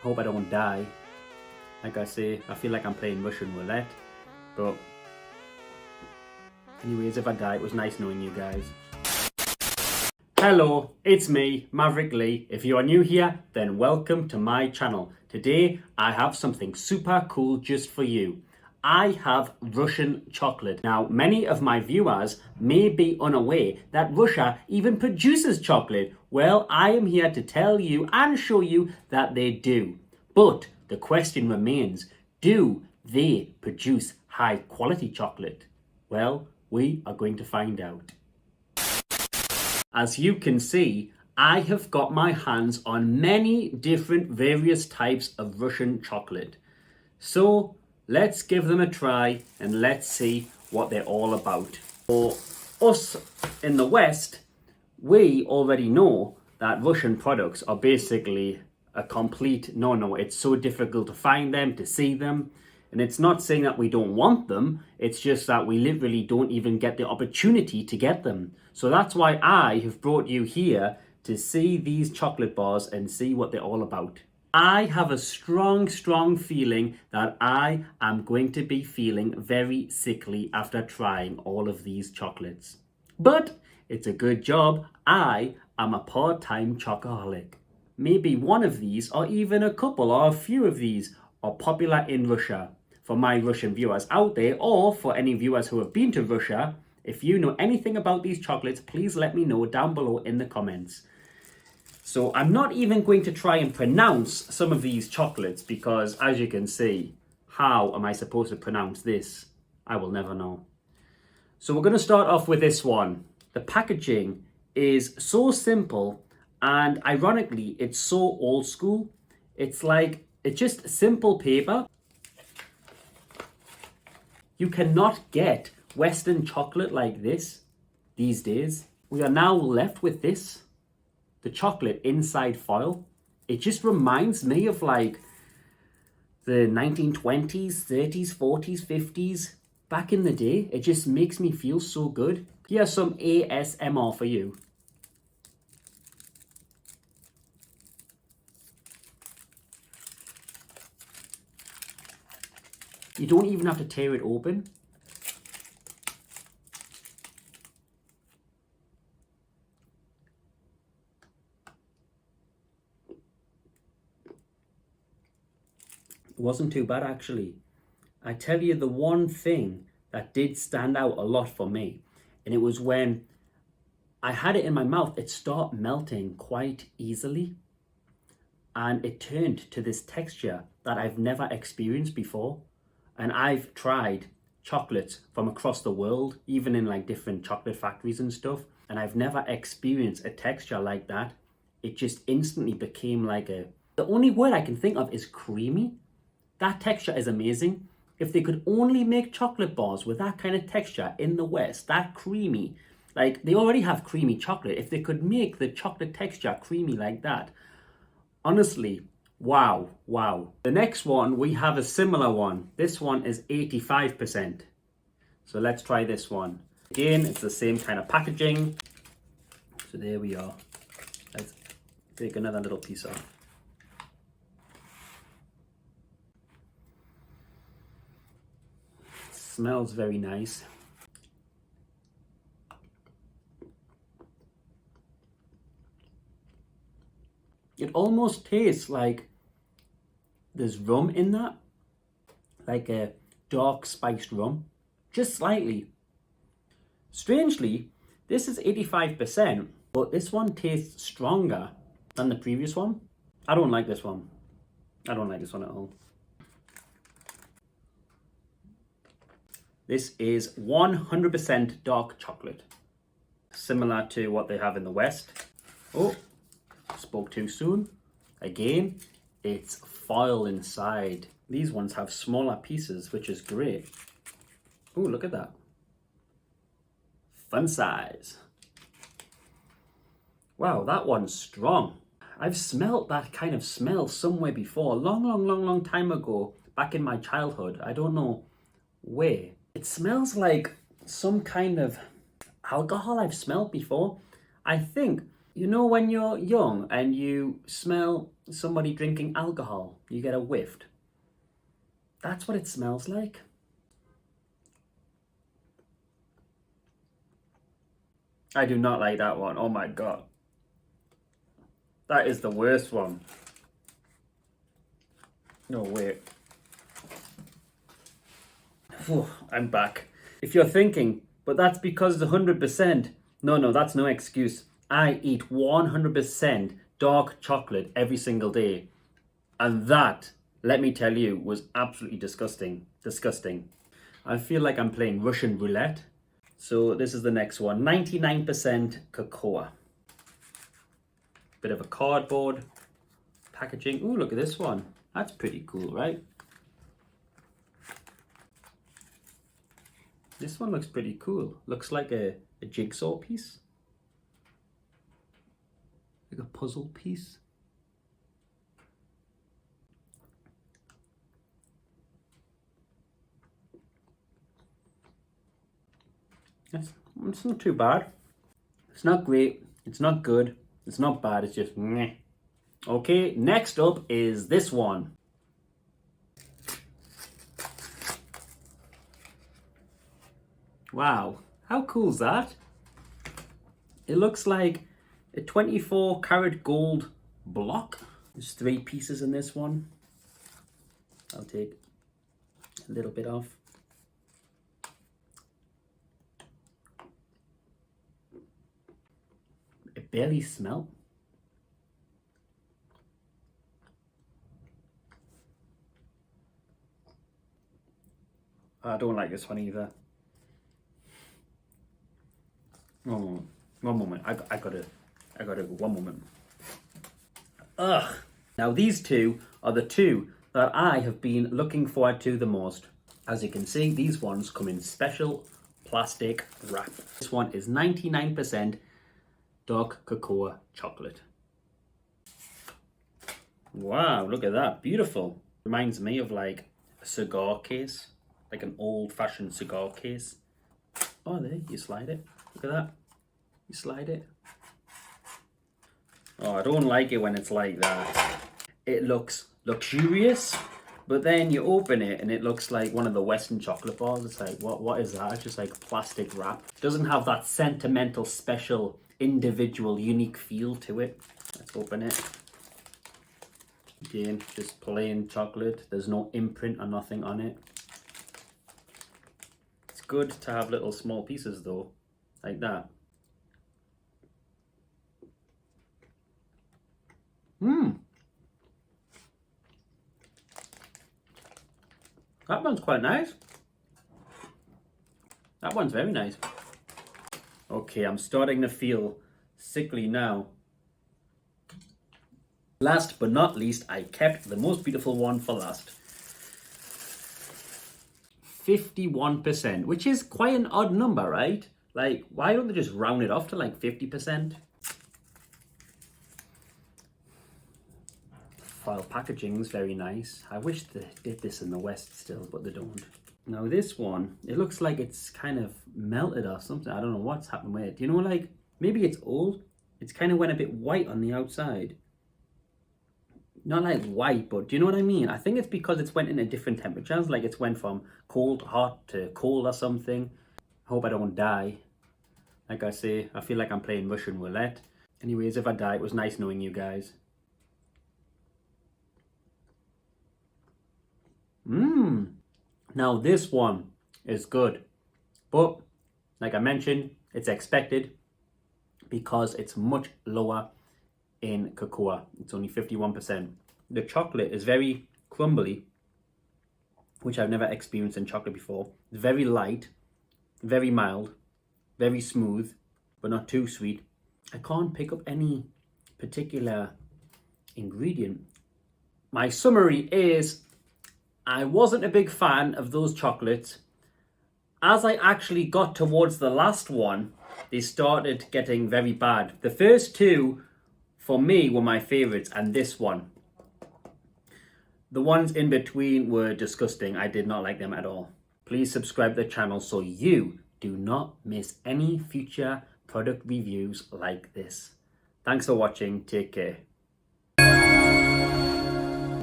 Hope I don't die. Like I say, I feel like I'm playing Russian roulette. But anyways, if I die, it was nice knowing you guys. Hello, it's me, Maverick Lee. If you are new here, then welcome to my channel. Today, I have something super cool just for you. I have Russian chocolate. Now, many of my viewers may be unaware that Russia even produces chocolate. Well, I am here to tell you and show you that they do. But the question remains, do they produce high quality chocolate? Well, we are going to find out. As you can see, I have got my hands on many different various types of Russian chocolate. So let's give them a try and let's see what they're all about. For us in the West, we already know that Russian products are basically a complete no-no. It's so difficult to find them, to see them. And it's not saying that we don't want them, it's just that we literally don't even get the opportunity to get them. So that's why I have brought you here to see these chocolate bars and see what they're all about. I have a strong feeling that I am going to be feeling very sickly after trying all of these chocolates. But it's a good job I am a part-time chocoholic. Maybe one of these or even a couple or a few of these are popular in Russia. For my Russian viewers out there, or for any viewers who have been to Russia, if you know anything about these chocolates, please let me know down below in the comments. So I'm not even going to try and pronounce some of these chocolates because, as you can see, how am I supposed to pronounce this? I will never know. So we're going to start off with this one. The packaging is so simple and ironically, it's so old school. It's just simple paper. You cannot get Western chocolate like this these days. We are now left with this, the chocolate inside foil. It just reminds me of like the 1920s, 30s, 40s, 50s. Back in the day, it just makes me feel so good. Here's some ASMR for you. You don't even have to tear it open. It wasn't too bad actually. I tell you the one thing that did stand out a lot for me, and it was when I had it in my mouth, it started melting quite easily. And it turned to this texture that I've never experienced before. And I've tried chocolates from across the world, even in like different chocolate factories and stuff. And I've never experienced a texture like that. It just instantly became like the only word I can think of is creamy. That texture is amazing. If they could only make chocolate bars with that kind of texture in the West, that creamy, like they already have creamy chocolate. If they could make the chocolate texture creamy like that, honestly, wow. The next one, we have a similar one. This one is 85%. So let's try this one. Again, it's the same kind of packaging. So there we are. Let's take another little piece off. Smells very nice. It almost tastes like there's rum in that, like a dark spiced rum, just slightly. Strangely, this is 85%, but this one tastes stronger than the previous one. I don't like this one. I don't like this one at all. This is 100% dark chocolate, similar to what they have in the West. Oh, spoke too soon. Again, it's foil inside. These ones have smaller pieces, which is great. Oh, look at that. Fun size. Wow, that one's strong. I've smelt that kind of smell somewhere before, long time ago, back in my childhood. I don't know where. It smells like some kind of alcohol I've smelled before. I think You know when you're young and you smell somebody drinking alcohol, you get a whiff. That's what it smells like. I do not like that one. Oh my god. That is the worst one. No, wait. Whew, I'm back. If you're thinking, but that's because it's 100%. No, that's no excuse. I eat 100% dark chocolate every single day. And that, let me tell you, was absolutely disgusting. Disgusting. I feel like I'm playing Russian roulette. So this is the next one. 99% cocoa. Bit of a cardboard packaging. Ooh, look at this one. That's pretty cool, right? This one looks pretty cool. Looks like a jigsaw piece. Like a puzzle piece. It's not too bad. It's not great. It's not good. It's not bad. It's just meh. Okay, next up is this one. Wow, how cool is that? It looks like a 24 karat gold block. There's 3 pieces in this one. I'll take a little bit off. It barely smells. I don't like this one either. One moment. I gotta go. One moment. Ugh. Now these two are the two that I have been looking forward to the most. As you can see, these ones come in special plastic wrap. This one is 99% dark cocoa chocolate. Wow, look at that. Beautiful. Reminds me of like a cigar case, like an old-fashioned cigar case. Oh, there, you slide it. Look at that. You slide it. Oh, I don't like it when it's like that. It looks luxurious, but then you open it and it looks like one of the Western chocolate bars. It's like, what is that? It's just like plastic wrap. It doesn't have that sentimental, special, individual, unique feel to it. Let's open it. Again, just plain chocolate. There's no imprint or nothing on it. It's good to have little small pieces though, like that. That one's quite nice. That one's very nice. Okay, I'm starting to feel sickly now. Last but not least, I kept the most beautiful one for last. 51%, which is quite an odd number, right? Like, why don't they just round it off to like 50%? Foil packaging is very nice. I wish they did this in the West still, but they don't. Now this one, it looks like it's kind of melted or something. I don't know what's happened with it. You know, like, maybe it's old. It's kind of went a bit white on the outside. Not like white, but do you know what I mean? I think it's because it's went into different temperatures. Like it's went from cold, hot to cold or something. I hope I don't die. Like I say, I feel like I'm playing Russian roulette. Anyways, if I die, it was nice knowing you guys. Now this one is good, but like I mentioned, it's expected because it's much lower in cocoa. It's only 51%. The chocolate is very crumbly, which I've never experienced in chocolate before. It's very light, very mild, very smooth, but not too sweet. I can't pick up any particular ingredient. My summary is, I wasn't a big fan of those chocolates. As I actually got towards the last one, they started getting very bad. The first two, for me, were my favorites, and this one. The ones in between were disgusting. I did not like them at all. Please subscribe to the channel so you do not miss any future product reviews like this. Thanks for watching. Take care.